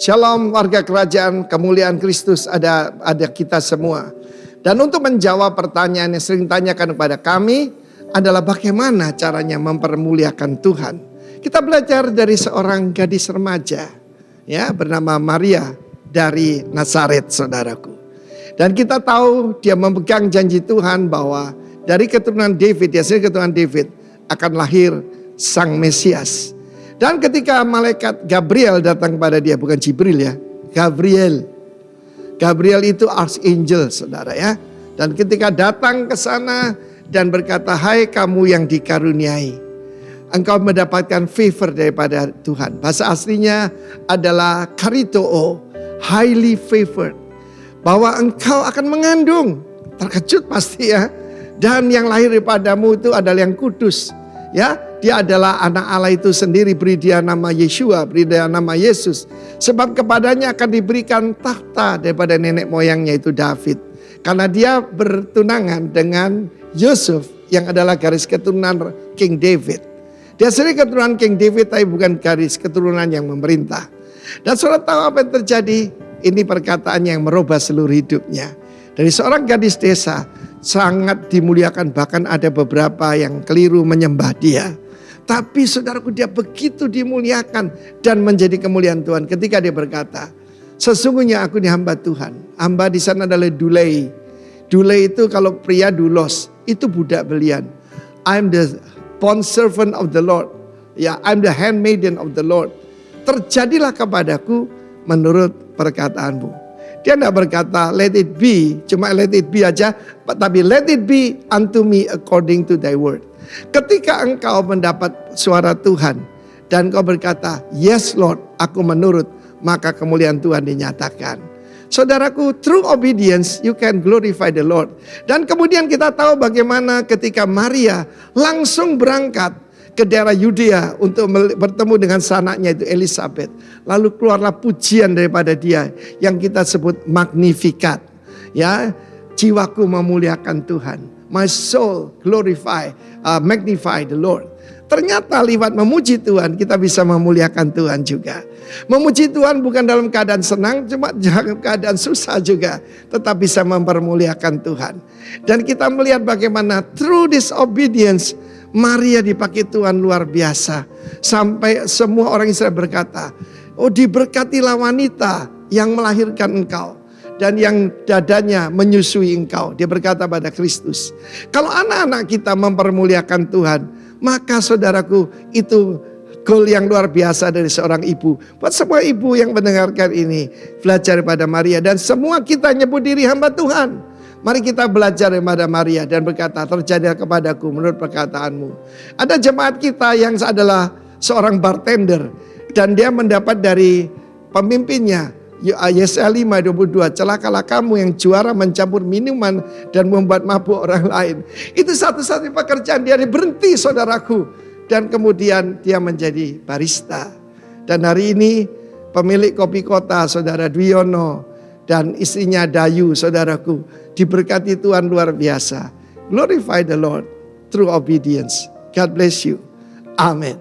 Shalom warga kerajaan, kemuliaan Kristus ada kita semua. Dan untuk menjawab pertanyaan yang sering tanyakan kepada kami adalah bagaimana caranya mempermuliakan Tuhan. Kita belajar dari seorang gadis remaja ya bernama Maria dari Nazaret, saudaraku. Dan kita tahu dia memegang janji Tuhan bahwa dari keturunan David, dari keturunan David akan lahir Sang Mesias. Dan ketika malaikat Gabriel datang kepada dia, bukan Jibril ya, Gabriel. Gabriel itu archangel, saudara ya. Dan ketika datang ke sana dan berkata, "Hai kamu yang dikaruniai, engkau mendapatkan favor daripada Tuhan." Bahasa aslinya adalah karitoo, highly favored. Bahwa engkau akan mengandung, terkejut pasti ya. Dan yang lahir daripadamu itu adalah yang kudus. Ya, dia adalah anak Allah itu sendiri, beri dia nama Yeshua, beri dia nama Yesus. Sebab kepadanya akan diberikan tahta daripada nenek moyangnya itu David. Karena dia bertunangan dengan Yusuf yang adalah garis keturunan King David. Dia sendiri keturunan King David tapi bukan garis keturunan yang memerintah. Dan saudara tahu apa yang terjadi? Ini perkataan yang merubah seluruh hidupnya. Dari seorang gadis desa sangat dimuliakan, bahkan ada beberapa yang keliru menyembah dia. Tapi saudaraku, dia begitu dimuliakan dan menjadi kemuliaan Tuhan ketika dia berkata, "Sesungguhnya aku ini hamba Tuhan." Hamba di sana adalah dulei. Dulei itu kalau pria dulos, itu budak belian. I'm the bond servant of the Lord. Ya, I'm the handmaiden of the Lord. Terjadilah kepadaku menurut perkataanmu. Dia tidak berkata let it be, cuma let it be aja, tapi let it be unto me according to thy word. Ketika engkau mendapat suara Tuhan dan engkau berkata yes Lord, aku menurut, maka kemuliaan Tuhan dinyatakan. Saudaraku, through obedience you can glorify the Lord. Dan kemudian kita tahu bagaimana ketika Maria langsung berangkat ke daerah Yudea untuk bertemu dengan sanaknya itu Elisabeth. Lalu keluarlah pujian daripada dia yang kita sebut Magnificat. Ya, jiwaku memuliakan Tuhan. My soul magnify the Lord. Ternyata lewat memuji Tuhan kita bisa memuliakan Tuhan juga. Memuji Tuhan bukan dalam keadaan senang, cuma dalam keadaan susah juga, tetap bisa mempermuliakan Tuhan. Dan kita melihat bagaimana through this obedience Maria dipakai Tuhan luar biasa. Sampai semua orang Israel berkata, "Oh, diberkatilah wanita yang melahirkan engkau dan yang dadanya menyusui engkau." Dia berkata pada Kristus. Kalau anak-anak kita mempermuliakan Tuhan, maka saudaraku itu goal yang luar biasa dari seorang ibu. Buat semua ibu yang mendengarkan ini, belajar pada Maria. Dan semua kita nyebut diri hamba Tuhan. Mari kita belajar daripada Maria dan berkata, "Terjadilah kepadaku menurut perkataanmu." Ada jemaat kita yang adalah seorang bartender dan dia mendapat dari pemimpinnya Yesaya 5:22, "Celakalah kamu yang juara mencampur minuman dan membuat mabuk orang lain." Itu satu-satunya pekerjaan dia, berhenti saudaraku. Dan kemudian dia menjadi barista. Dan hari ini pemilik Kopi Kota saudara Dwiono dan istrinya Dayu saudaraku diberkati Tuhan luar biasa. Glorify the Lord through obedience. God bless you. Amen.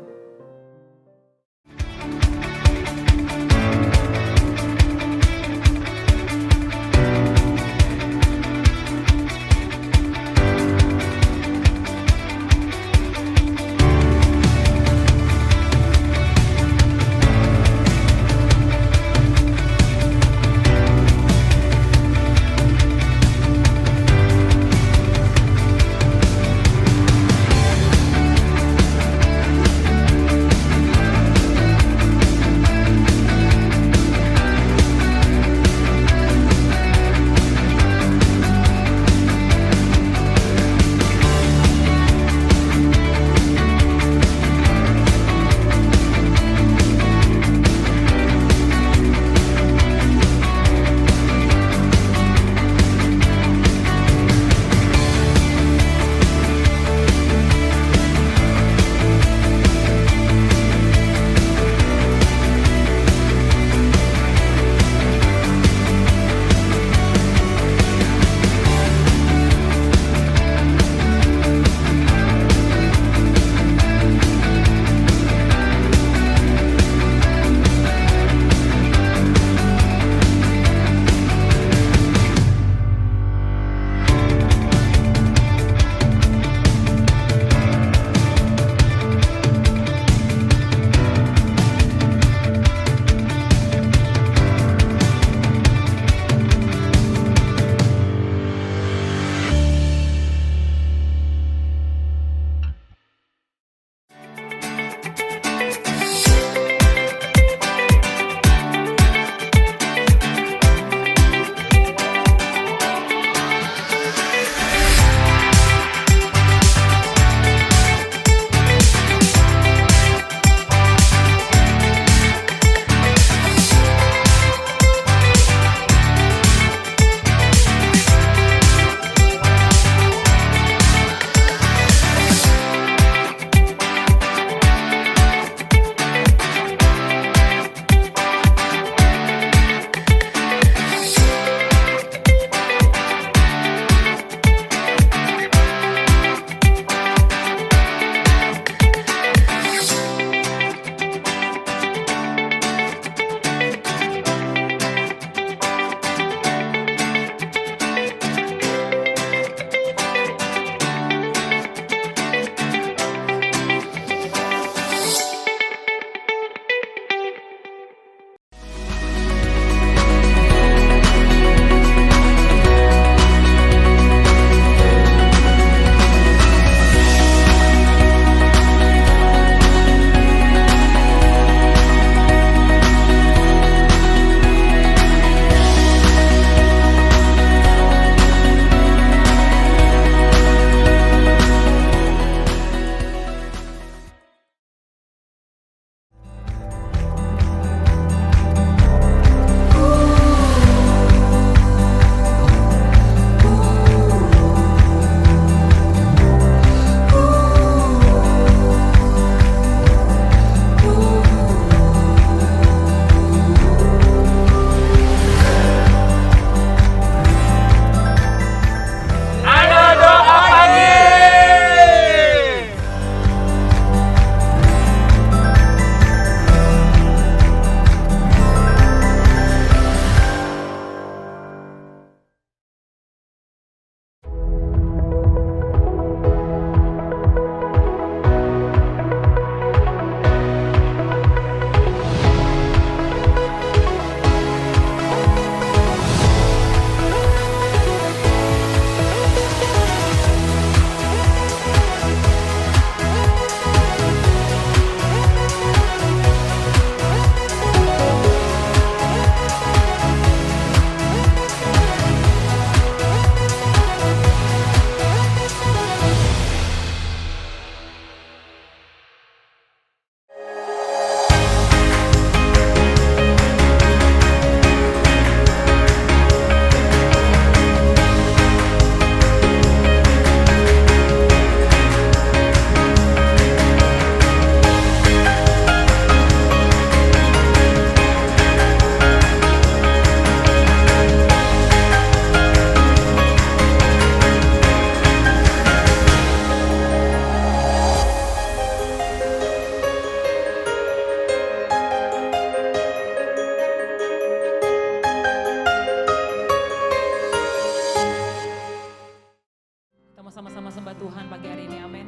pagi hari ini, amin.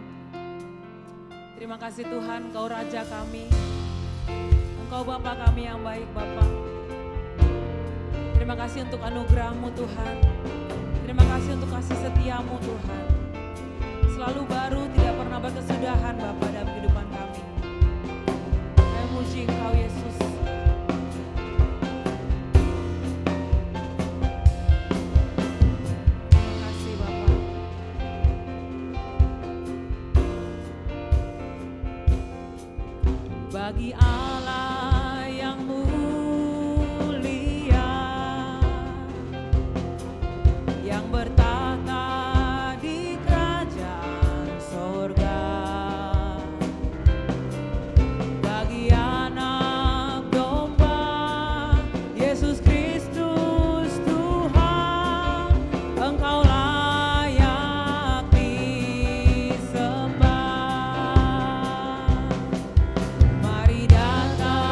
Terima kasih Tuhan, Engkau Raja kami, Engkau Bapa kami yang baik Bapa. Terima kasih untuk anugerah-Mu Tuhan, terima kasih untuk kasih setia-Mu Tuhan. Selalu baru, tidak pernah berkesudahan Bapa dalam kehidupan kami. Kami muji Engkau Yesus. Terima kasih Bapa. Bagi Allah yang mulia, yang bertahta di kerajaan sorga, bagi anak domba Yesus Kristus Tuhan, Engkau layak disembah. Mari datang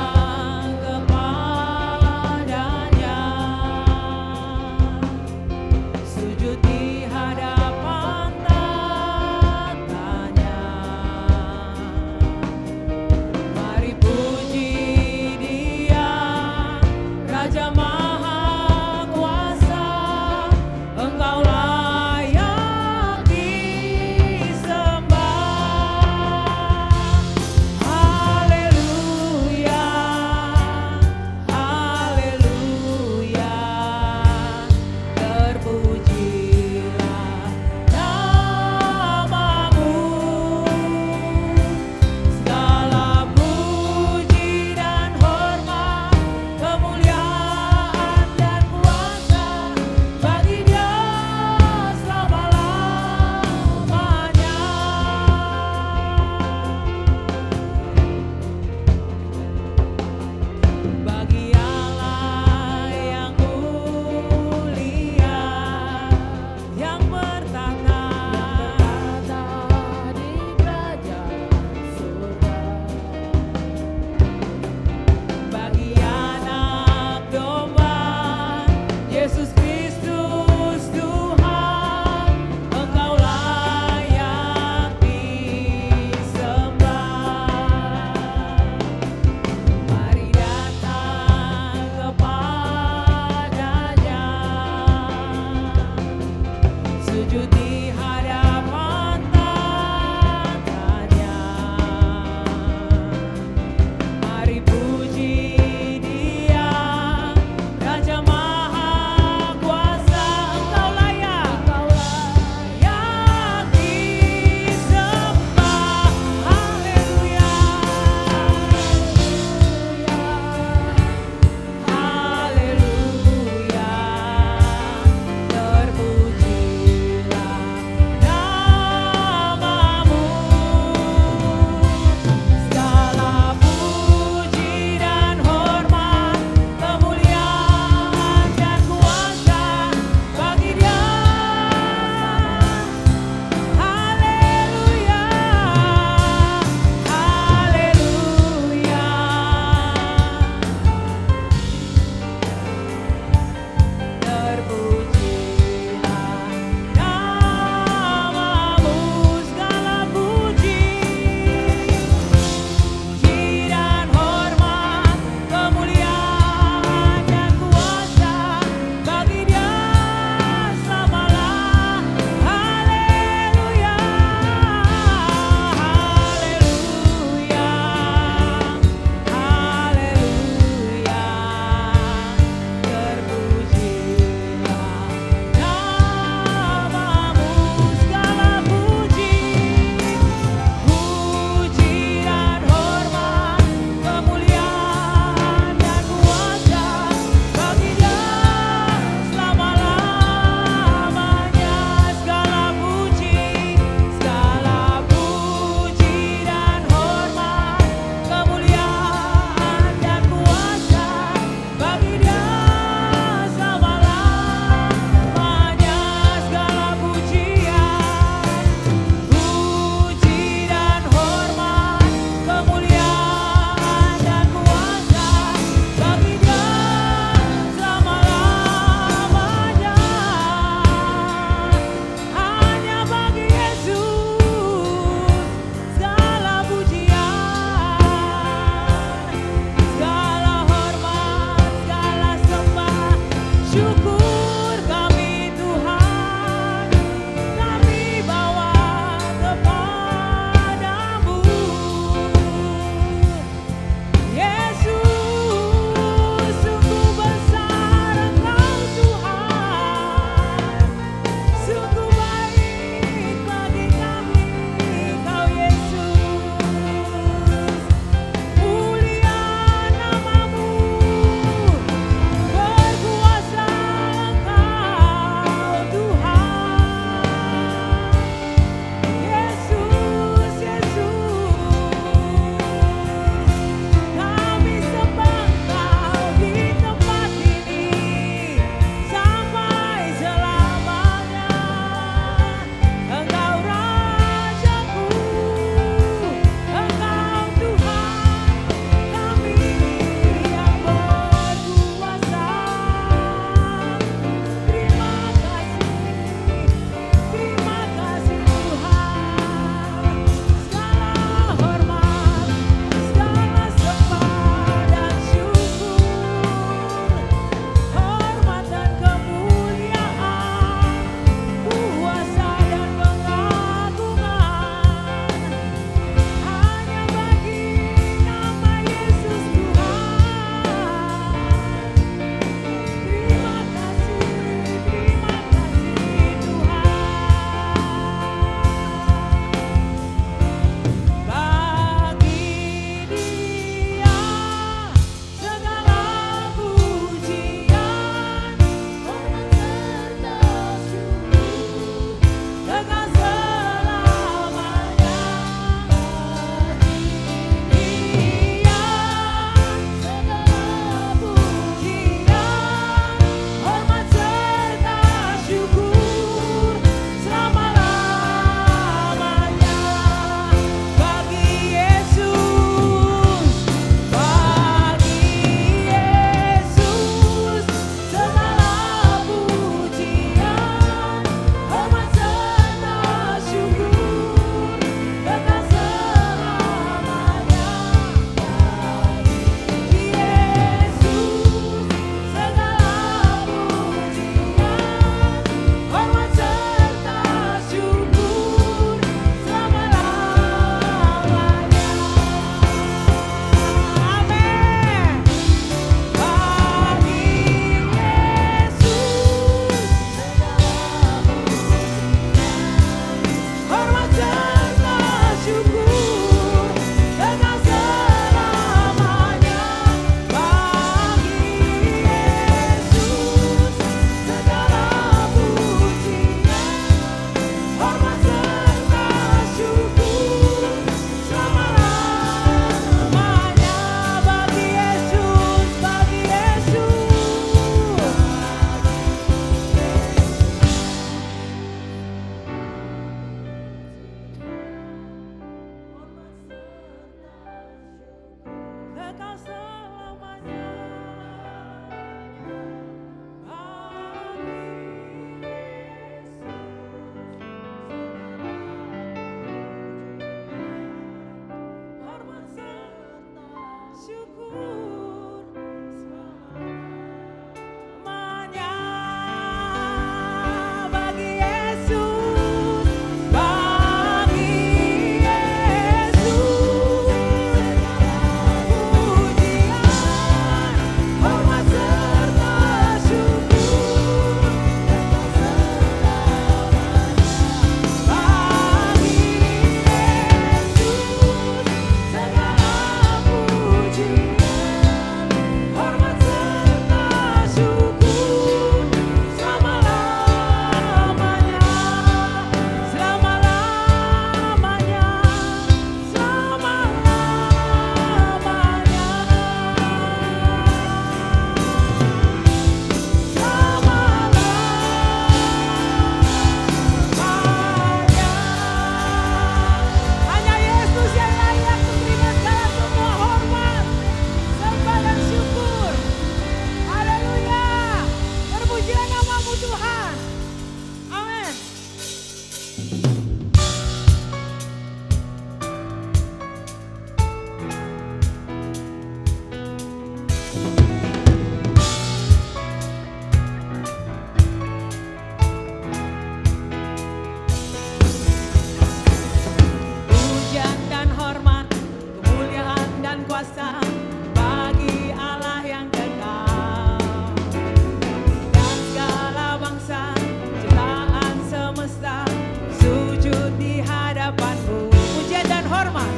hadapan-Mu. Pujian dan hormat,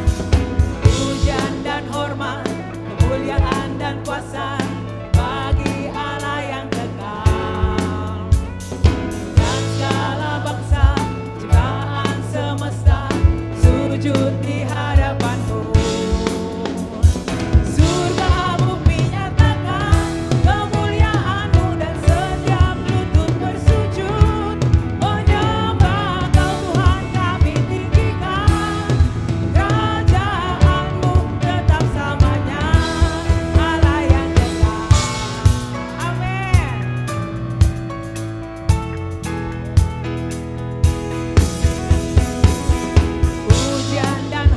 pujian dan hormat, kemuliaan dan kuasa bagi Allah yang kekal. Dan segala bangsa, ciptaan semesta, sujud di hadapan-Mu. Surga bumi nyatakan kemuliaan-Mu, dan setiap lutut bersujud menyembah Kau Tuhan kami tinggikan. Kerajaan-Mu tetap samanya, Allah yang kekal. Amin. Pujian dan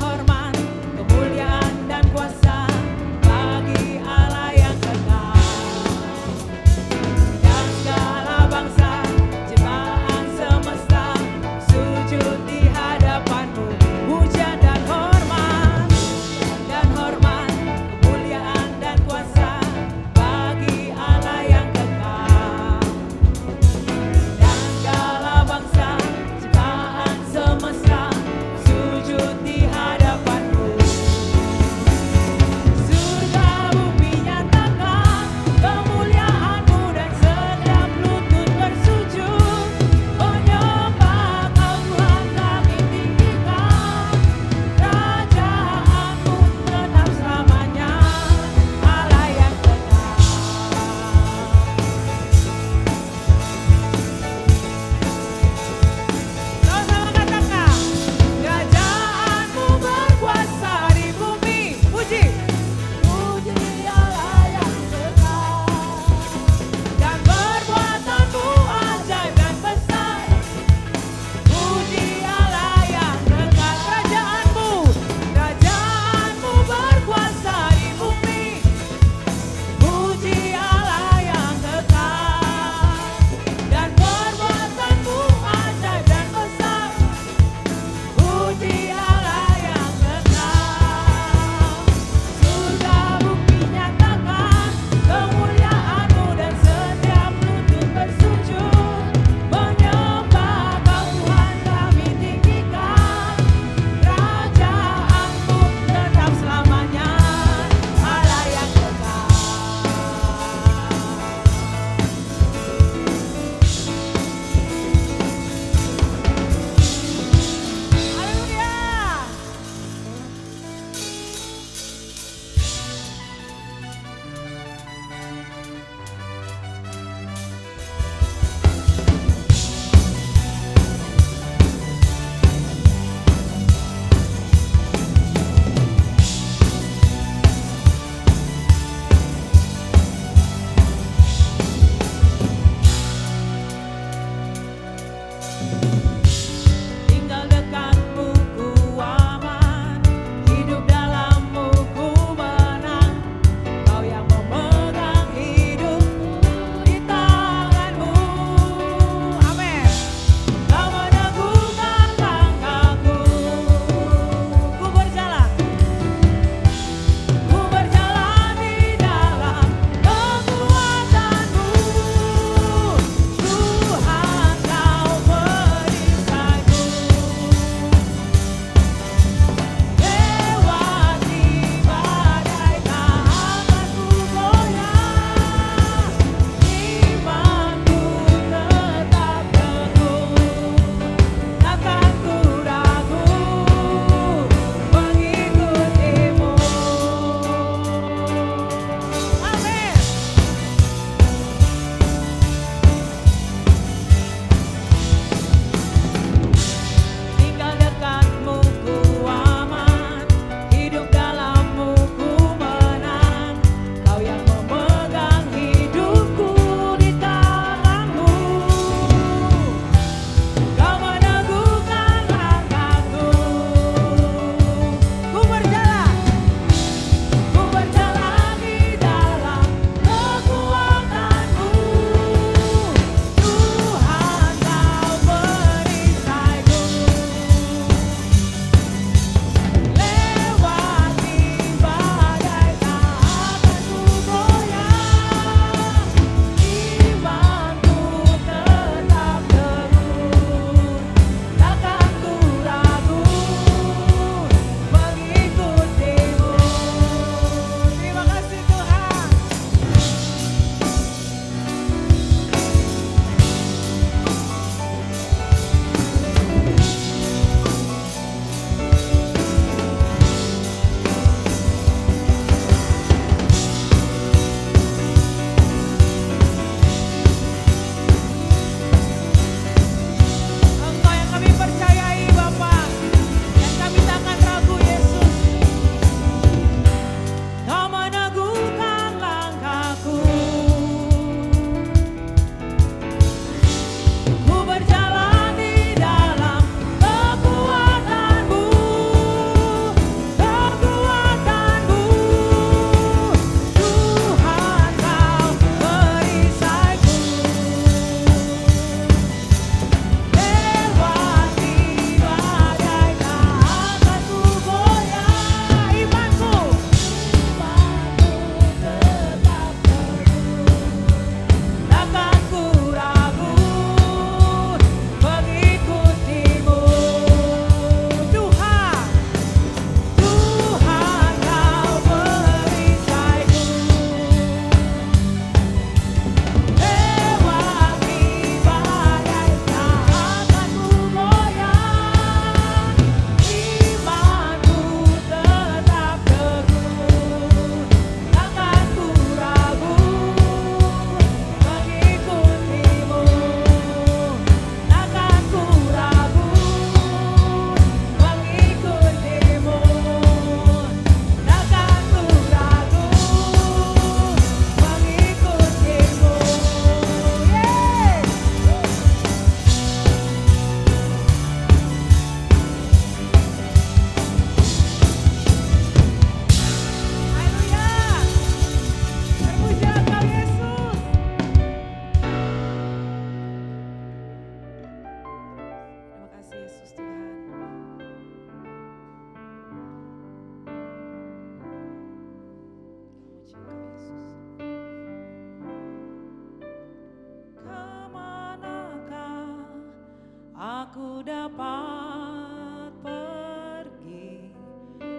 dapat pergi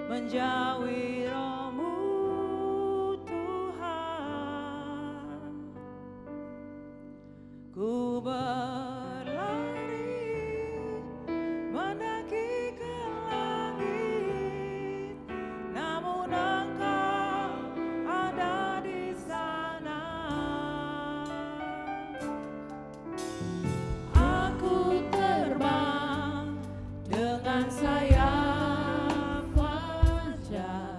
menjauhi Roh-Mu Tuhan. Ku berlari mendaki ke langit, namun Engkau ada di sana. Aku terbang dengan sayap fajar,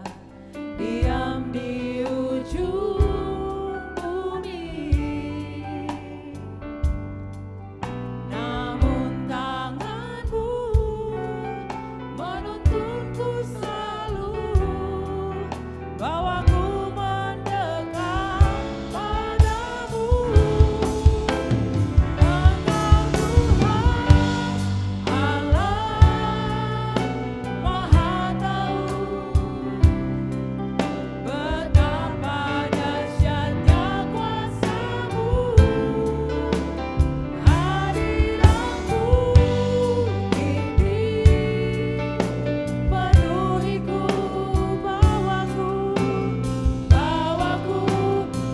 diam di ujung bumi. Namun tangan-Mu menuntunku selalu, bawaku mendekat padamu. Engkau Tuhan Allah Maha Tahu, betapa dahsyatnya kuasa-Mu. Hadirat-Mu ini penuhiku, bawaku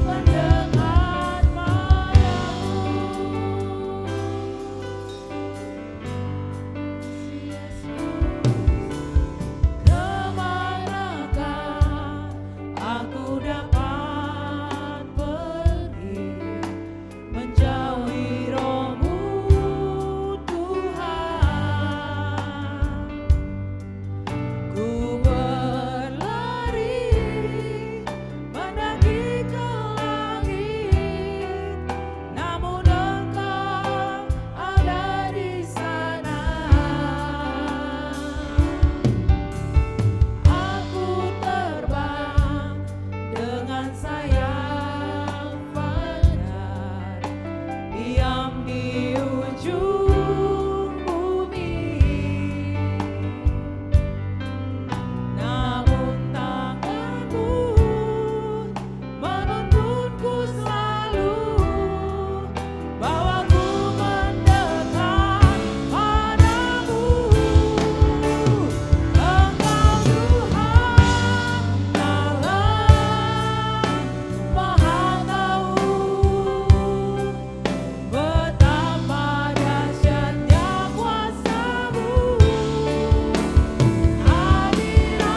mendekat padamu. Kemanakah aku dapat pergi menjauhi Roh-Mu Tuhan. Ku berlari mendaki ke langit, namun Engkau ada di sana. Aku terbang dengan sayap fajar, diam di ujung bumi. Namun tangan-Mu menuntunku selalu, bawaku mendekat padamu. Engkau Tuhan Allah Maha Tahu, betapa dahsyatnya kuasa-Mu.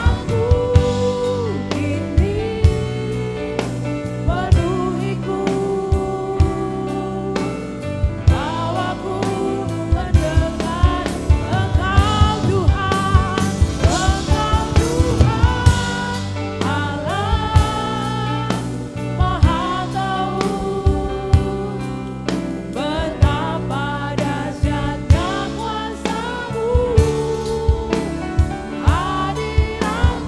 Hadirat-Mu ini penuhiku, bawaku mendekat. Engkau Tuhan Allah Maha Tahu, betapa dahsyatnya kuasa-Mu. Hadirat-Mu ini penuhiku, bawaku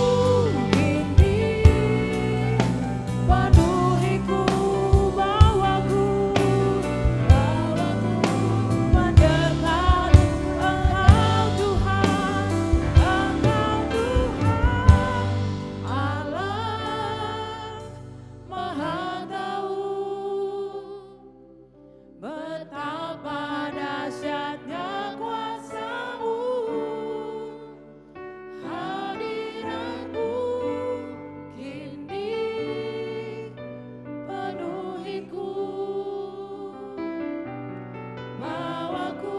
mendekat. Engkau Tuhan Allah Maha Tahu, betapa dahsyatnya kuasa-Mu. Hadirat-Mu kini penuhiku, bawaku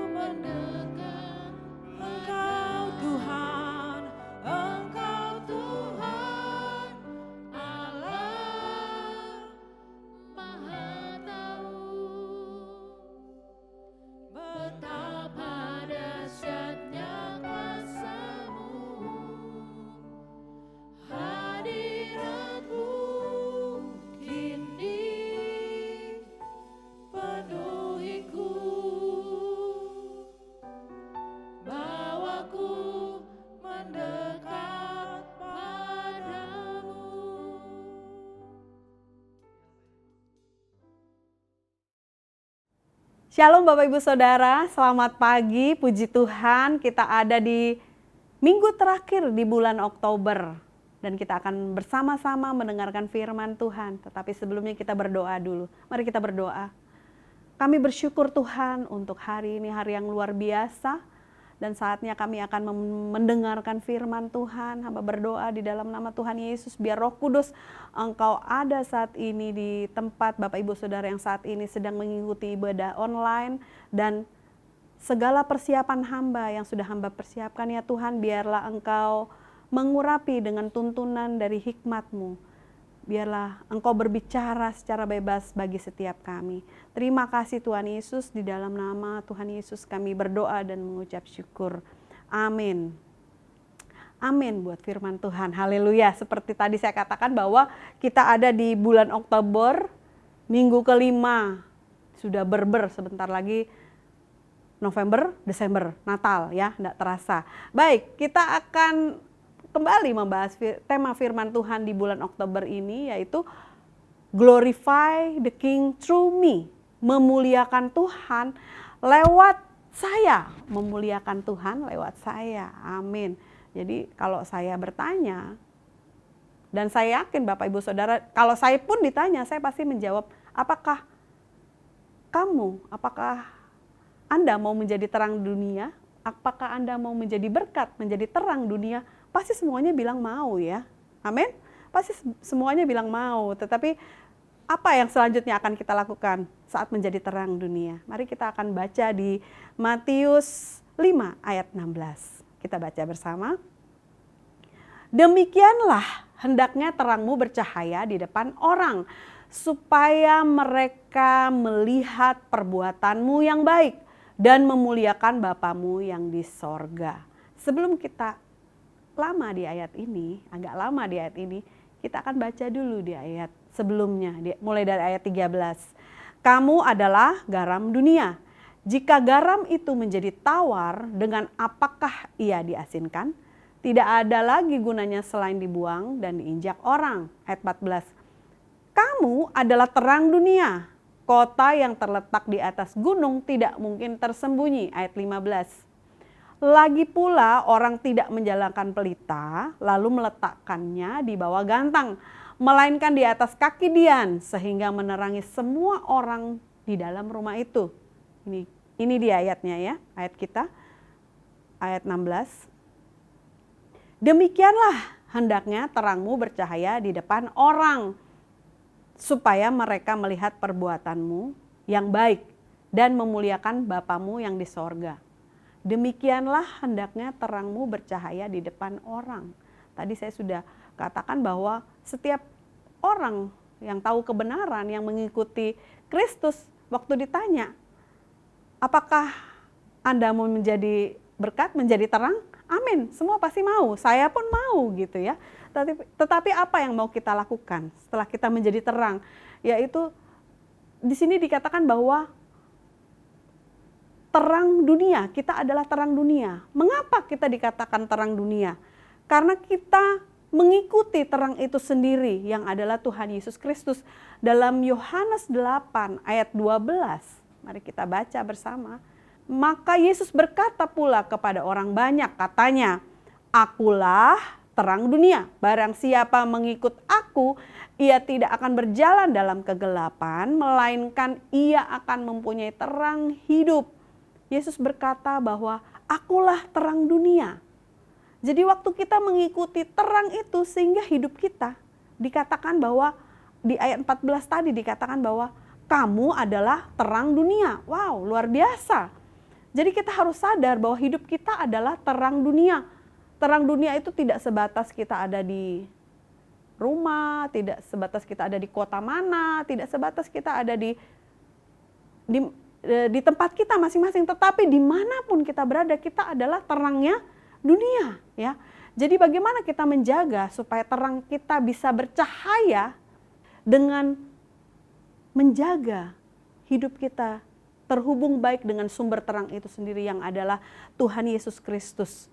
mendekat. Engkau Tuhan Allah Maha Tahu, betapa dahsyatnya kuasa-Mu. Hadirat-Mu kini penuhiku, bawaku mendekat padamu. Shalom Bapak Ibu Saudara, selamat pagi, puji Tuhan kita ada di minggu terakhir di bulan Oktober. Dan kita akan bersama-sama mendengarkan firman Tuhan. Tetapi sebelumnya kita berdoa dulu. Mari kita berdoa. Kami bersyukur Tuhan untuk hari ini, hari yang luar biasa. Dan saatnya kami akan mendengarkan firman Tuhan. Hamba berdoa di dalam nama Tuhan Yesus, biar Roh Kudus Engkau ada saat ini di tempat Bapak Ibu Saudara yang saat ini sedang mengikuti ibadah online. Dan segala persiapan hamba yang sudah hamba persiapkan ya Tuhan, biarlah Engkau mengurapi dengan tuntunan dari hikmat-Mu. Biarlah Engkau berbicara secara bebas bagi setiap kami. Terima kasih Tuhan Yesus, di dalam nama Tuhan Yesus kami berdoa dan mengucap syukur. Amin. Amin buat firman Tuhan. Haleluya. Seperti tadi saya katakan bahwa kita ada di bulan Oktober, minggu kelima. Sudah berber sebentar lagi November, Desember, Natal ya, tidak terasa. Baik, kita akan kembali membahas tema firman Tuhan di bulan Oktober ini, yaitu Glorify the King through me. Memuliakan Tuhan lewat saya. Memuliakan Tuhan lewat saya. Amin. Jadi kalau saya bertanya, dan saya yakin Bapak Ibu Saudara, kalau saya pun ditanya, saya pasti menjawab, apakah Anda mau menjadi terang dunia? Apakah Anda mau menjadi berkat, menjadi terang dunia? Pasti semuanya bilang mau ya. Amin. Pasti semuanya bilang mau. Tetapi apa yang selanjutnya akan kita lakukan saat menjadi terang dunia? Mari kita akan baca di Matius 5 ayat 16. Kita baca bersama. Demikianlah hendaknya terangmu bercahaya di depan orang, supaya mereka melihat perbuatanmu yang baik dan memuliakan Bapamu yang di sorga. Sebelum kita agak lama di ayat ini, kita akan baca dulu di ayat sebelumnya, mulai dari ayat 13. Kamu adalah garam dunia. Jika garam itu menjadi tawar, dengan apakah ia diasinkan? Tidak ada lagi gunanya selain dibuang dan diinjak orang. Ayat 14. Kamu adalah terang dunia. Kota yang terletak di atas gunung tidak mungkin tersembunyi. Ayat 15. Lagi pula orang tidak menjalankan pelita lalu meletakkannya di bawah gantang, melainkan di atas kaki dian sehingga menerangi semua orang di dalam rumah itu. Ini di ayatnya ya, ayat kita, ayat 16. Demikianlah hendaknya terangmu bercahaya di depan orang, supaya mereka melihat perbuatanmu yang baik dan memuliakan Bapamu yang di sorga. Demikianlah hendaknya terangmu bercahaya di depan orang. Tadi saya sudah katakan bahwa setiap orang yang tahu kebenaran, yang mengikuti Kristus, waktu ditanya, apakah Anda mau menjadi berkat, menjadi terang? Amin, semua pasti mau, saya pun mau gitu ya. Tetapi apa yang mau kita lakukan setelah kita menjadi terang? Yaitu di sini dikatakan bahwa terang dunia, kita adalah terang dunia. Mengapa kita dikatakan terang dunia? Karena kita mengikuti terang itu sendiri yang adalah Tuhan Yesus Kristus. Dalam Yohanes 8 ayat 12, mari kita baca bersama. Maka Yesus berkata pula kepada orang banyak, katanya, Akulah terang dunia. Barang siapa mengikut aku, ia tidak akan berjalan dalam kegelapan, melainkan ia akan mempunyai terang hidup. Yesus berkata bahwa akulah terang dunia. Jadi waktu kita mengikuti terang itu sehingga hidup kita dikatakan bahwa di ayat 14 tadi dikatakan bahwa kamu adalah terang dunia. Wow, luar biasa. Jadi kita harus sadar bahwa hidup kita adalah terang dunia. Terang dunia itu tidak sebatas kita ada di rumah, tidak sebatas kita ada di kota mana, tidak sebatas kita ada di tempat kita masing-masing, tetapi dimanapun kita berada, kita adalah terangnya dunia. Ya, jadi bagaimana kita menjaga supaya terang kita bisa bercahaya dengan menjaga hidup kita terhubung baik dengan sumber terang itu sendiri yang adalah Tuhan Yesus Kristus.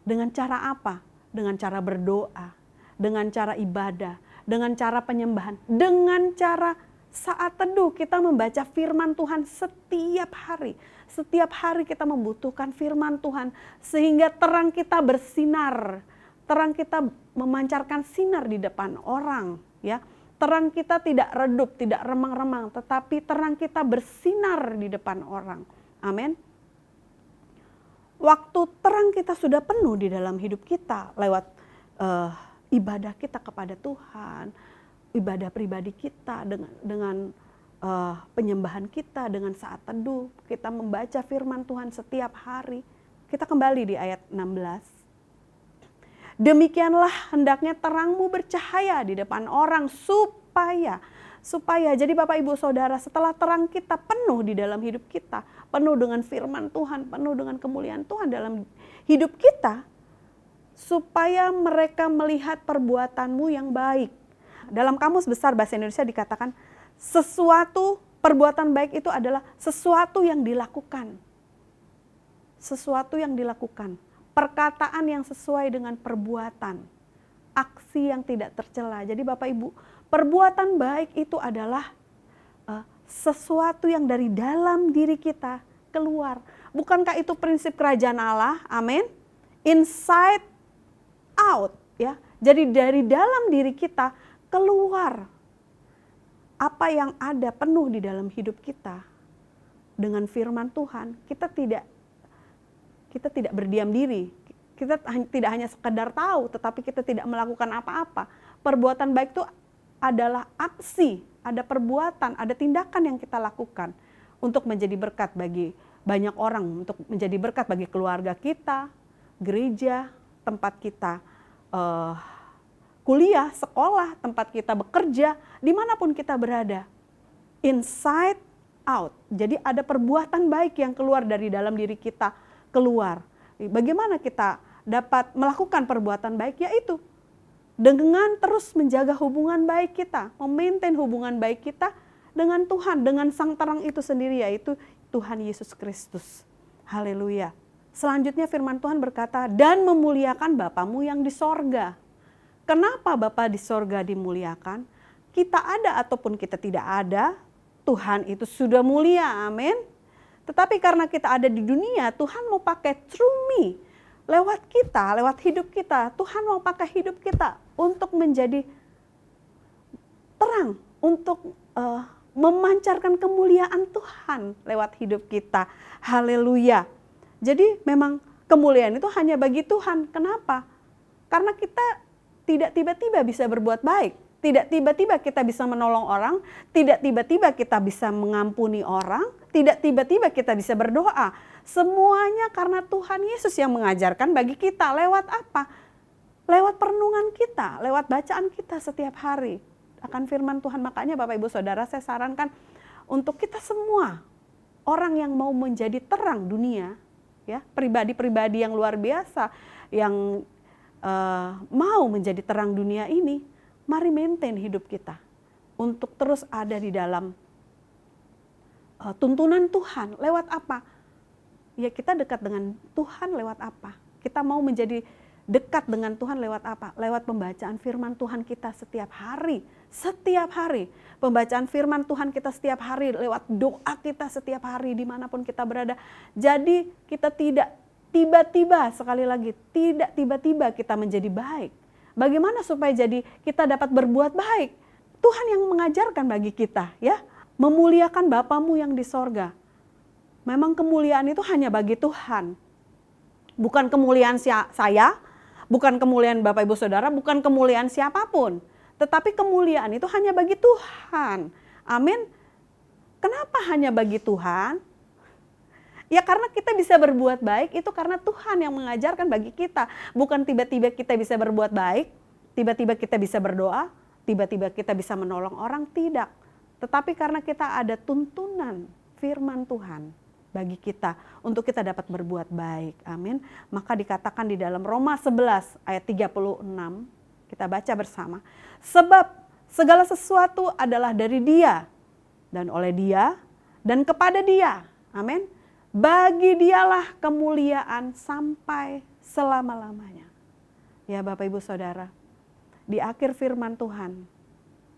Dengan cara apa? Dengan cara berdoa, dengan cara ibadah, dengan cara penyembahan, dengan cara saat teduh kita membaca firman Tuhan setiap hari. Setiap hari kita membutuhkan firman Tuhan sehingga terang kita bersinar. Terang kita memancarkan sinar di depan orang, ya. Terang kita tidak redup, tidak remang-remang, tetapi terang kita bersinar di depan orang. Amin. Waktu terang kita sudah penuh di dalam hidup kita lewat ibadah kita kepada Tuhan, ibadah pribadi kita dengan penyembahan kita, dengan saat teduh, kita membaca firman Tuhan setiap hari. Kita kembali di ayat 16. Demikianlah hendaknya terangmu bercahaya di depan orang supaya jadi Bapak Ibu Saudara, setelah terang kita penuh di dalam hidup kita, penuh dengan firman Tuhan, penuh dengan kemuliaan Tuhan dalam hidup kita, supaya mereka melihat perbuatanmu yang baik. Dalam Kamus Besar Bahasa Indonesia dikatakan sesuatu perbuatan baik itu adalah sesuatu yang dilakukan. Sesuatu yang dilakukan. Perkataan yang sesuai dengan perbuatan, aksi yang tidak tercela. Jadi Bapak Ibu, perbuatan baik itu adalah sesuatu yang dari dalam diri kita keluar. Bukankah itu prinsip kerajaan Allah? Amin. Inside out, ya. Jadi dari dalam diri kita keluar apa yang ada penuh di dalam hidup kita dengan firman Tuhan. Kita tidak berdiam diri. Kita tidak hanya sekedar tahu, tetapi kita tidak melakukan apa-apa. Perbuatan baik itu adalah aksi, ada perbuatan, ada tindakan yang kita lakukan untuk menjadi berkat bagi banyak orang, untuk menjadi berkat bagi keluarga kita, gereja, tempat kita kuliah, sekolah, tempat kita bekerja, dimanapun kita berada. Inside out. Jadi ada perbuatan baik yang keluar dari dalam diri kita, keluar. Bagaimana kita dapat melakukan perbuatan baik? Yaitu dengan terus menjaga hubungan baik kita, memaintain hubungan baik kita dengan Tuhan, dengan Sang Terang itu sendiri, yaitu Tuhan Yesus Kristus. Haleluya. Selanjutnya firman Tuhan berkata, dan memuliakan Bapamu yang di sorga. Kenapa Bapa di sorga dimuliakan? Kita ada ataupun kita tidak ada, Tuhan itu sudah mulia, amin. Tetapi karena kita ada di dunia, Tuhan mau pakai through me, lewat kita, lewat hidup kita. Tuhan mau pakai hidup kita untuk menjadi terang, untuk memancarkan kemuliaan Tuhan lewat hidup kita. Haleluya. Jadi memang kemuliaan itu hanya bagi Tuhan. Kenapa? Karena kita tidak tiba-tiba bisa berbuat baik. Tidak tiba-tiba kita bisa menolong orang, tidak tiba-tiba kita bisa mengampuni orang, tidak tiba-tiba kita bisa berdoa. Semuanya karena Tuhan Yesus yang mengajarkan bagi kita. Lewat apa? Lewat perenungan kita, lewat bacaan kita setiap hari akan firman Tuhan. Makanya Bapak Ibu Saudara, saya sarankan untuk kita semua, orang yang mau menjadi terang dunia, ya, pribadi-pribadi yang luar biasa, yang mau menjadi terang dunia ini, mari maintain hidup kita untuk terus ada di dalam tuntunan Tuhan. Lewat apa? Ya, kita dekat dengan Tuhan lewat apa? Kita mau menjadi dekat dengan Tuhan lewat apa? Lewat pembacaan firman Tuhan kita setiap hari. Setiap hari. Pembacaan firman Tuhan kita setiap hari. Lewat doa kita setiap hari dimanapun kita berada. Jadi kita tidak tiba-tiba, sekali lagi, tidak tiba-tiba kita menjadi baik. Bagaimana supaya jadi kita dapat berbuat baik? Tuhan yang mengajarkan bagi kita, ya, memuliakan Bapamu yang di sorga. Memang kemuliaan itu hanya bagi Tuhan. Bukan kemuliaan saya, bukan kemuliaan Bapak Ibu Saudara, bukan kemuliaan siapapun. Tetapi kemuliaan itu hanya bagi Tuhan. Amin. Kenapa hanya bagi Tuhan? Ya karena kita bisa berbuat baik itu karena Tuhan yang mengajarkan bagi kita. Bukan tiba-tiba kita bisa berbuat baik, tiba-tiba kita bisa berdoa, tiba-tiba kita bisa menolong orang, tidak. Tetapi karena kita ada tuntunan firman Tuhan bagi kita untuk kita dapat berbuat baik. Amin. Maka dikatakan di dalam Roma 11 ayat 36, kita baca bersama. Sebab segala sesuatu adalah dari Dia dan oleh Dia dan kepada Dia. Amin. Bagi Dialah kemuliaan sampai selama-lamanya. Ya Bapak Ibu Saudara, di akhir firman Tuhan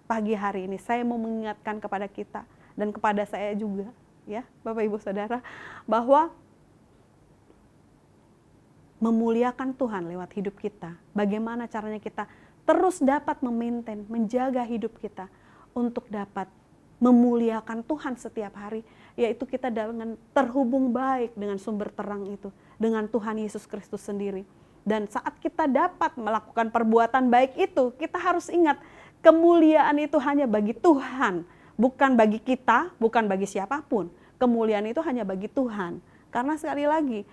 pagi hari ini saya mau mengingatkan kepada kita dan kepada saya juga, ya Bapak Ibu Saudara, bahwa memuliakan Tuhan lewat hidup kita. Bagaimana caranya kita terus dapat memaintain, menjaga hidup kita untuk dapat memuliakan Tuhan setiap hari, yaitu kita dengan terhubung baik dengan sumber terang itu, dengan Tuhan Yesus Kristus sendiri. Dan saat kita dapat melakukan perbuatan baik itu, kita harus ingat kemuliaan itu hanya bagi Tuhan, bukan bagi kita, bukan bagi siapapun. Kemuliaan itu hanya bagi Tuhan. Karena sekali lagi,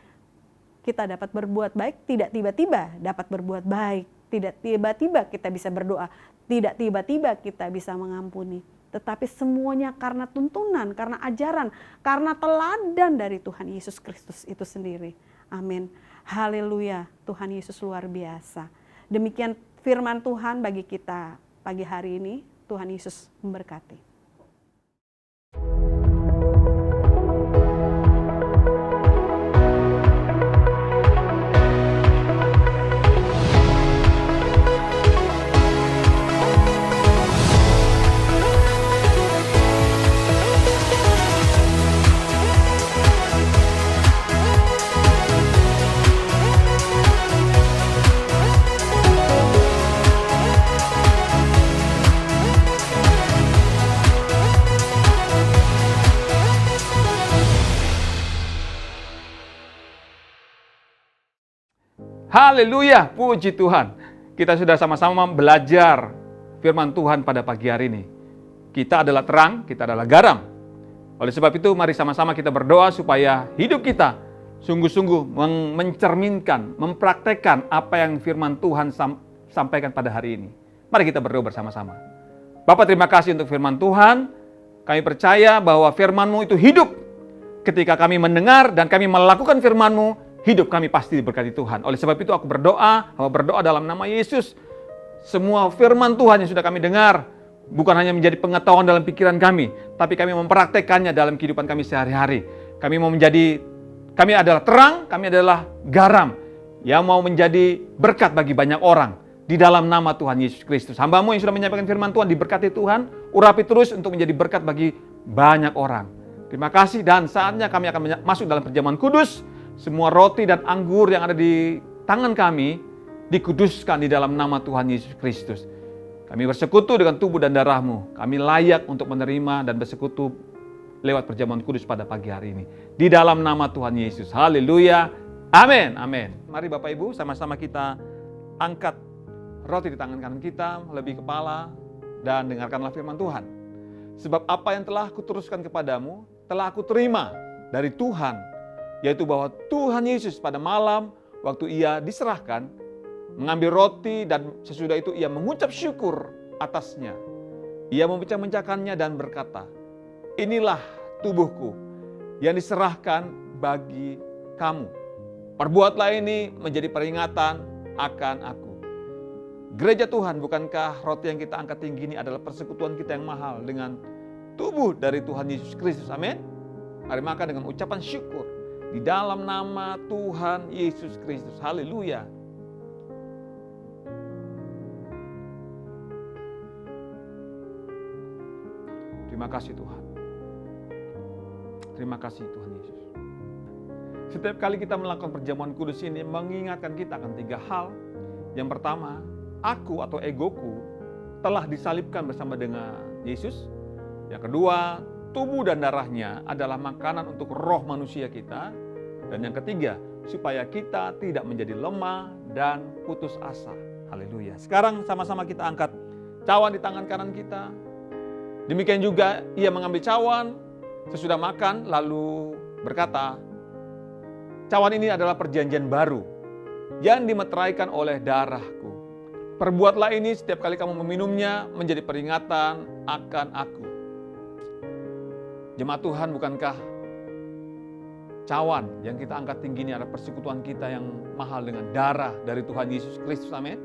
kita dapat berbuat baik, tidak tiba-tiba dapat berbuat baik. Tidak tiba-tiba kita bisa berdoa, tidak tiba-tiba kita bisa mengampuni. Tetapi semuanya karena tuntunan, karena ajaran, karena teladan dari Tuhan Yesus Kristus itu sendiri. Amin. Haleluya, Tuhan Yesus luar biasa. Demikian firman Tuhan bagi kita pagi hari ini. Tuhan Yesus memberkati. Haleluya, puji Tuhan. Kita sudah sama-sama belajar firman Tuhan pada pagi hari ini. Kita adalah terang, kita adalah garam. Oleh sebab itu, mari sama-sama kita berdoa supaya hidup kita sungguh-sungguh mencerminkan, mempraktekkan apa yang firman Tuhan sampaikan pada hari ini. Mari kita berdoa bersama-sama. Bapak, terima kasih untuk firman Tuhan. Kami percaya bahwa firman-Mu itu hidup. Ketika kami mendengar dan kami melakukan firman-Mu, hidup kami pasti diberkati Tuhan. Oleh sebab itu aku berdoa dalam nama Yesus. Semua firman Tuhan yang sudah kami dengar, bukan hanya menjadi pengetahuan dalam pikiran kami, tapi kami mempraktekannya dalam kehidupan kami sehari-hari. Kami adalah terang, kami adalah garam, yang mau menjadi berkat bagi banyak orang. Di dalam nama Tuhan Yesus Kristus. Hamba-Mu yang sudah menyampaikan firman Tuhan, diberkati Tuhan, urapi terus untuk menjadi berkat bagi banyak orang. Terima kasih, dan saatnya kami akan masuk dalam perjamuan kudus. Semua roti dan anggur yang ada di tangan kami dikuduskan di dalam nama Tuhan Yesus Kristus. Kami bersekutu dengan tubuh dan darah-Mu. Kami layak untuk menerima dan bersekutu lewat perjamuan kudus pada pagi hari ini. Di dalam nama Tuhan Yesus. Haleluya. Amin. Amin. Mari Bapak Ibu sama-sama kita angkat roti di tangan kanan kita, lebih kepala, dan dengarkanlah firman Tuhan. Sebab apa yang telah kuteruskan kepadamu, telah aku terima dari Tuhan, yaitu bahwa Tuhan Yesus pada malam waktu ia diserahkan, mengambil roti dan sesudah itu ia mengucap syukur atasnya. Ia memecah-mecahkannya dan berkata, inilah tubuhku yang diserahkan bagi kamu. Perbuatlah ini menjadi peringatan akan aku. Gereja Tuhan, bukankah roti yang kita angkat tinggi ini adalah persekutuan kita yang mahal dengan tubuh dari Tuhan Yesus Kristus? Amin. Mari makan dengan ucapan syukur. Di dalam nama Tuhan Yesus Kristus. Haleluya. Terima kasih Tuhan. Terima kasih Tuhan Yesus. Setiap kali kita melakukan perjamuan kudus ini, mengingatkan kita akan 3 hal. Yang pertama, aku atau egoku telah disalibkan bersama dengan Yesus. Yang kedua, tubuh dan darahnya adalah makanan untuk roh manusia kita. Dan yang ketiga, supaya kita tidak menjadi lemah dan putus asa. Haleluya. Sekarang sama-sama kita angkat cawan di tangan kanan kita. Demikian juga ia mengambil cawan sesudah makan lalu berkata, cawan ini adalah perjanjian baru yang dimeteraikan oleh darahku. Perbuatlah ini setiap kali kamu meminumnya menjadi peringatan akan aku. Jemaat Tuhan, bukankah cawan yang kita angkat tinggi ini adalah persekutuan kita yang mahal dengan darah dari Tuhan Yesus Kristus? Amin.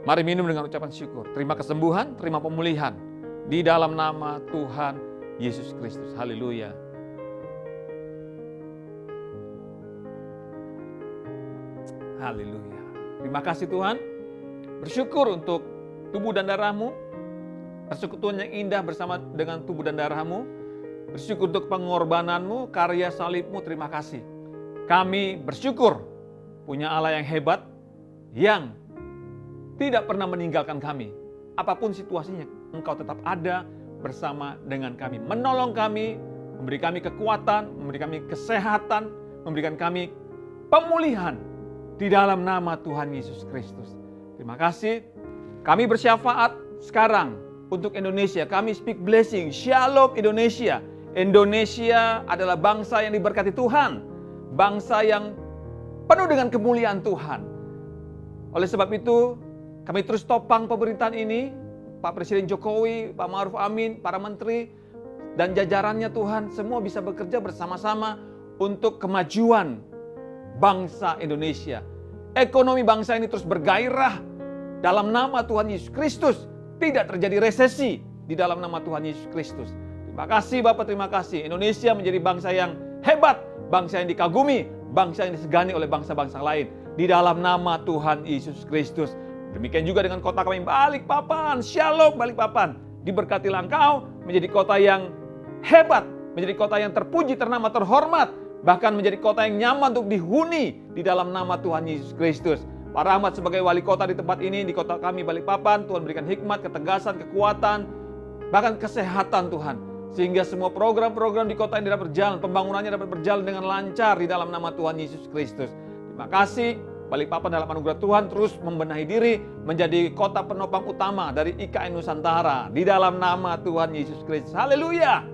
Mari minum dengan ucapan syukur. Terima kesembuhan, terima pemulihan di dalam nama Tuhan Yesus Kristus. Haleluya. Haleluya. Terima kasih Tuhan. Bersyukur untuk tubuh dan darah-Mu. Persekutuan yang indah bersama dengan tubuh dan darah-Mu. Bersyukur untuk pengorbanan-Mu, karya salib-Mu. Terima kasih. Kami bersyukur punya Allah yang hebat, yang tidak pernah meninggalkan kami. Apapun situasinya, Engkau tetap ada bersama dengan kami, menolong kami, memberi kami kekuatan, memberi kami kesehatan, memberikan kami pemulihan di dalam nama Tuhan Yesus Kristus. Terima kasih. Kami bersyafaat sekarang untuk Indonesia. Kami speak blessing. Shalom Indonesia. Indonesia adalah bangsa yang diberkati Tuhan. Bangsa yang penuh dengan kemuliaan Tuhan. Oleh sebab itu, kami terus topang pemerintahan ini. Pak Presiden Jokowi, Pak Ma'ruf Amin, para menteri, dan jajarannya Tuhan. Semua bisa bekerja bersama-sama untuk kemajuan bangsa Indonesia. Ekonomi bangsa ini terus bergairah dalam nama Tuhan Yesus Kristus. Tidak terjadi resesi di dalam nama Tuhan Yesus Kristus. Terima kasih Bapak, terima kasih. Indonesia menjadi bangsa yang hebat, bangsa yang dikagumi, bangsa yang disegani oleh bangsa-bangsa lain. Di dalam nama Tuhan Yesus Kristus. Demikian juga dengan kota kami Balikpapan. Shalom Balikpapan. Diberkatilah Engkau menjadi kota yang hebat, menjadi kota yang terpuji, ternama, terhormat. Bahkan menjadi kota yang nyaman untuk dihuni di dalam nama Tuhan Yesus Kristus. Pak Rahmat sebagai wali kota di tempat ini, di kota kami Balikpapan, Tuhan berikan hikmat, ketegasan, kekuatan, bahkan kesehatan Tuhan. Sehingga semua program-program di kota ini dapat berjalan, pembangunannya dapat berjalan dengan lancar di dalam nama Tuhan Yesus Kristus. Terima kasih, Balikpapan dalam anugerah Tuhan terus membenahi diri menjadi kota penopang utama dari IKN Nusantara di dalam nama Tuhan Yesus Kristus. Haleluya!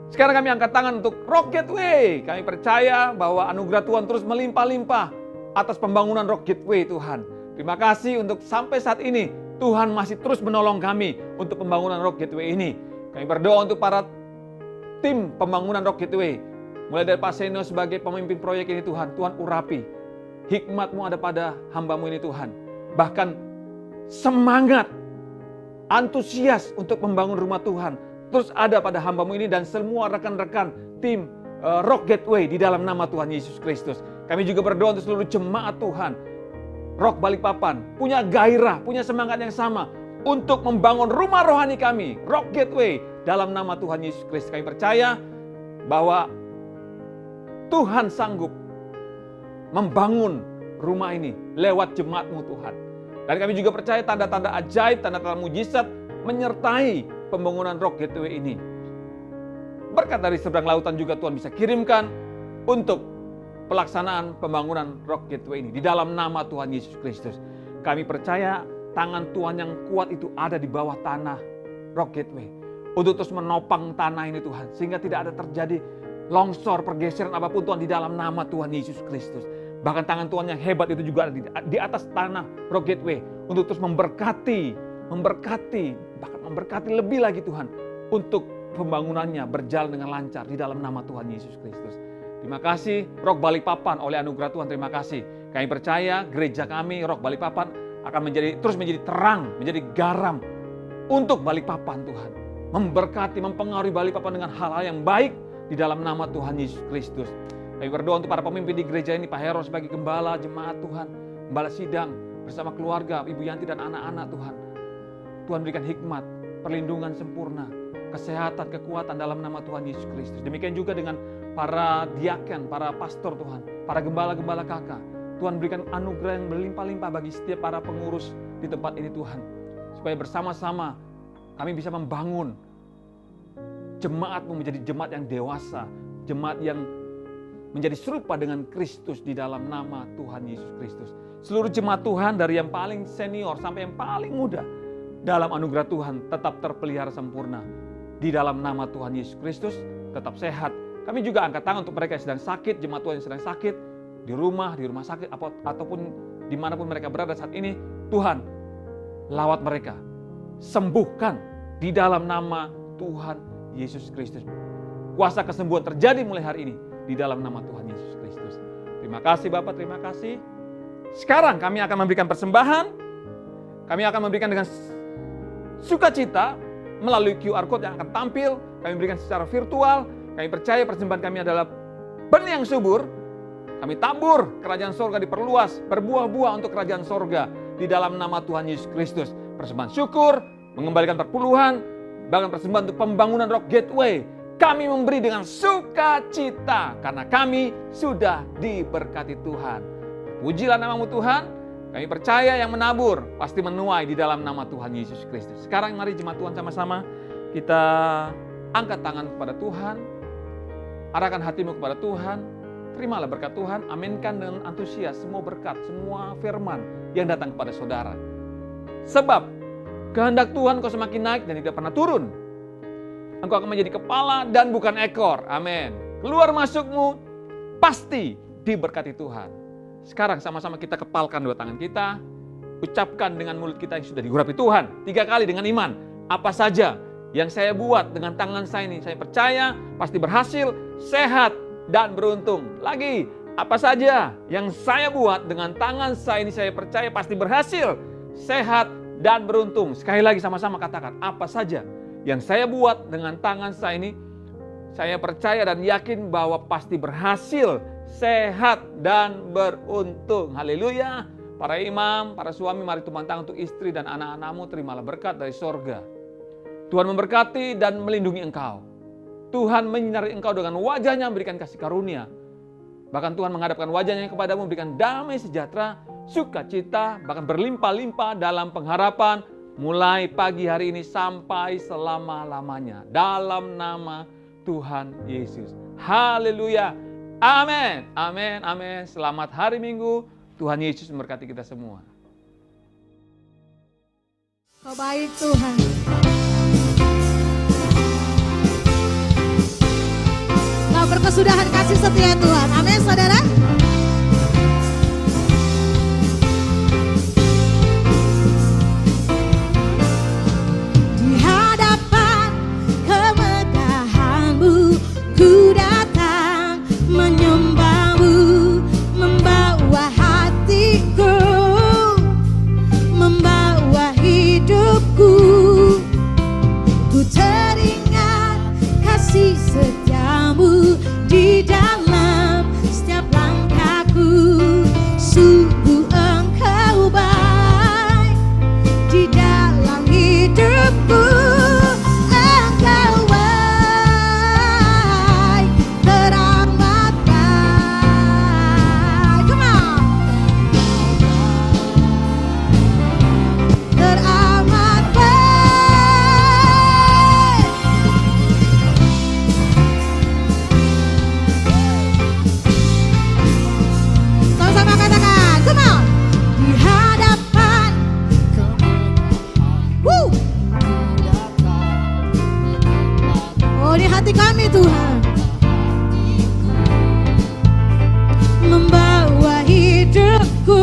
Sekarang kami angkat tangan untuk Rock Gateway. Kami percaya bahwa anugerah Tuhan terus melimpah-limpah atas pembangunan Rock Gateway Tuhan. Terima kasih untuk sampai saat ini Tuhan masih terus menolong kami untuk pembangunan Rock Gateway ini. Kami berdoa untuk para tim pembangunan Rock Gateway. Mulai dari Pak Seno sebagai pemimpin proyek ini Tuhan. Tuhan urapi. Hikmat-Mu ada pada hamba-Mu ini Tuhan. Bahkan semangat, antusias untuk membangun rumah Tuhan terus ada pada hamba-Mu ini dan semua rekan-rekan tim Rock Gateway di dalam nama Tuhan Yesus Kristus. Kami juga berdoa untuk seluruh jemaat Tuhan. Rock Balikpapan punya gairah, punya semangat yang sama untuk membangun rumah rohani kami, Rock Gateway, dalam nama Tuhan Yesus Kristus. Kami percaya bahwa Tuhan sanggup membangun rumah ini lewat jemaat-Mu Tuhan. Dan kami juga percaya tanda-tanda ajaib, tanda-tanda mujizat menyertai pembangunan Rock Gateway ini. Berkat dari seberang lautan juga Tuhan bisa kirimkan untuk pelaksanaan pembangunan Rock Gateway ini di dalam nama Tuhan Yesus Kristus. Kami percaya tangan Tuhan yang kuat itu ada di bawah tanah Rock Gateway untuk terus menopang tanah ini Tuhan, sehingga tidak ada terjadi longsor, pergeseran apapun Tuhan di dalam nama Tuhan Yesus Kristus. Bahkan tangan Tuhan yang hebat itu juga ada di atas tanah Rock Gateway untuk terus memberkati, bahkan memberkati lebih lagi Tuhan untuk pembangunannya berjalan dengan lancar di dalam nama Tuhan Yesus Kristus. Terima kasih Rock Balikpapan, oleh anugerah Tuhan terima kasih. Kami percaya gereja kami Rock Balikpapan akan terus menjadi terang, menjadi garam untuk Balikpapan Tuhan. Memberkati, mempengaruhi Balikpapan dengan hal-hal yang baik di dalam nama Tuhan Yesus Kristus. Kami berdoa untuk para pemimpin di gereja ini, Pak Heron sebagai gembala jemaat Tuhan, gembala sidang bersama keluarga, Ibu Yanti dan anak-anak Tuhan. Tuhan berikan hikmat, perlindungan sempurna, kesehatan, kekuatan dalam nama Tuhan Yesus Kristus. Demikian juga dengan para diaken, para pastor Tuhan, para gembala-gembala kakak. Tuhan berikan anugerah yang berlimpah-limpah bagi setiap para pengurus di tempat ini Tuhan. Supaya bersama-sama kami bisa membangun jemaat-Mu menjadi jemaat yang dewasa, jemaat yang menjadi serupa dengan Kristus di dalam nama Tuhan Yesus Kristus. Seluruh jemaat Tuhan dari yang paling senior sampai yang paling muda dalam anugerah Tuhan tetap terpelihara sempurna. Di dalam nama Tuhan Yesus Kristus tetap sehat. Kami juga angkat tangan untuk mereka yang sedang sakit, jemaat Tuhan yang sedang sakit, di rumah sakit, ataupun dimanapun mereka berada saat ini. Tuhan, lawat mereka, sembuhkan di dalam nama Tuhan Yesus Kristus. Kuasa kesembuhan terjadi mulai hari ini di dalam nama Tuhan Yesus Kristus. Terima kasih Bapak, terima kasih. Sekarang kami akan memberikan persembahan. Kami akan memberikan dengan sukacita melalui QR Code yang akan tampil. Kami berikan secara virtual. Kami percaya persembahan kami adalah benih yang subur. Kami tabur kerajaan sorga diperluas, berbuah-buah untuk kerajaan sorga di dalam nama Tuhan Yesus Kristus. Persembahan syukur, mengembalikan perpuluhan, bahkan persembahan untuk pembangunan Rock Gateway. Kami memberi dengan sukacita karena kami sudah diberkati Tuhan. Pujilah nama-Mu Tuhan. Kami percaya yang menabur pasti menuai di dalam nama Tuhan Yesus Kristus. Sekarang mari jemaat Tuhan sama-sama kita angkat tangan kepada Tuhan. Arahkan hatimu kepada Tuhan. Terimalah berkat Tuhan. Aminkan dengan antusias semua berkat, semua firman yang datang kepada saudara. Sebab kehendak Tuhan kau semakin naik dan tidak pernah turun. Engkau akan menjadi kepala dan bukan ekor. Amin. Keluar masukmu pasti diberkati Tuhan. Sekarang sama-sama kita kepalkan dua tangan kita. Ucapkan dengan mulut kita yang sudah diurapi Tuhan. 3 kali dengan iman. Apa saja yang saya buat dengan tangan saya ini, saya percaya pasti berhasil, sehat, dan beruntung. Lagi, apa saja yang saya buat dengan tangan saya ini, saya percaya pasti berhasil, sehat, dan beruntung. Sekali lagi sama-sama katakan, apa saja yang saya buat dengan tangan saya ini, saya percaya dan yakin bahwa pasti berhasil, sehat, dan beruntung. Haleluya. Para imam, para suami, mari tumpang tangan untuk istri dan anak-anakmu, terimalah berkat dari sorga. Tuhan memberkati dan melindungi engkau. Tuhan menyinari engkau dengan wajahnya, memberikan kasih karunia. Bahkan Tuhan menghadapkan wajahnya kepadamu, memberikan damai sejahtera, sukacita, bahkan berlimpah-limpah dalam pengharapan, mulai pagi hari ini sampai selama-lamanya. Dalam nama Tuhan Yesus. Haleluya. Amin. Amin. Amin. Selamat hari Minggu. Tuhan Yesus memberkati kita semua. Kau baik Tuhan. Kau berkesudahan kasih setia Tuhan. Amin saudara. Di hadapan kemegahan-Mu ku datang menyembah-Mu, membawa hatiku, membawa hidupku. Ku teringat kasih setiamu di dalam setiap langkahku. Sungguh engkau baik di dalam hidupku. Engkau baik, teramat baik. Come on. Teramat baik. Sama-sama katakan, come on. Di hadapan Woo. Oh, di hati kami Tuhan, membawa hidupku.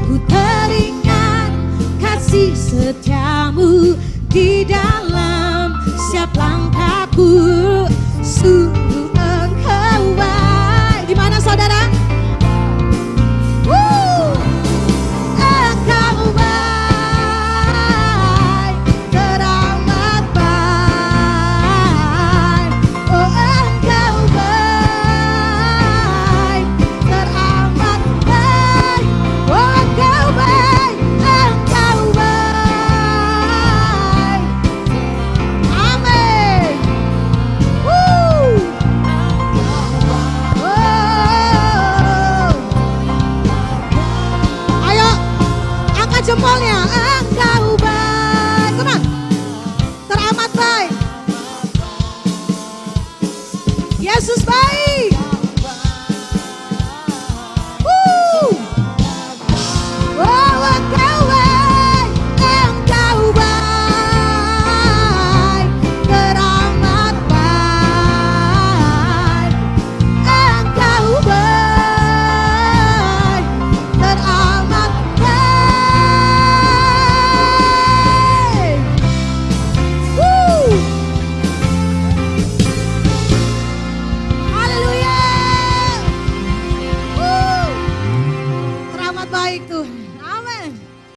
Ku teringat kasih setiamu di dalam setiap langkahku. Sungguh engkau baik. Di mana saudara? Woo! Engkau baik, teramat baik. Oh, engkau baik, teramat baik. Oh, engkau baik, engkau baik. Amin. Woo! Oh. Ayo, angkat jempolnya. Engkau baik. Come on. Teramat baik. Yesus baik.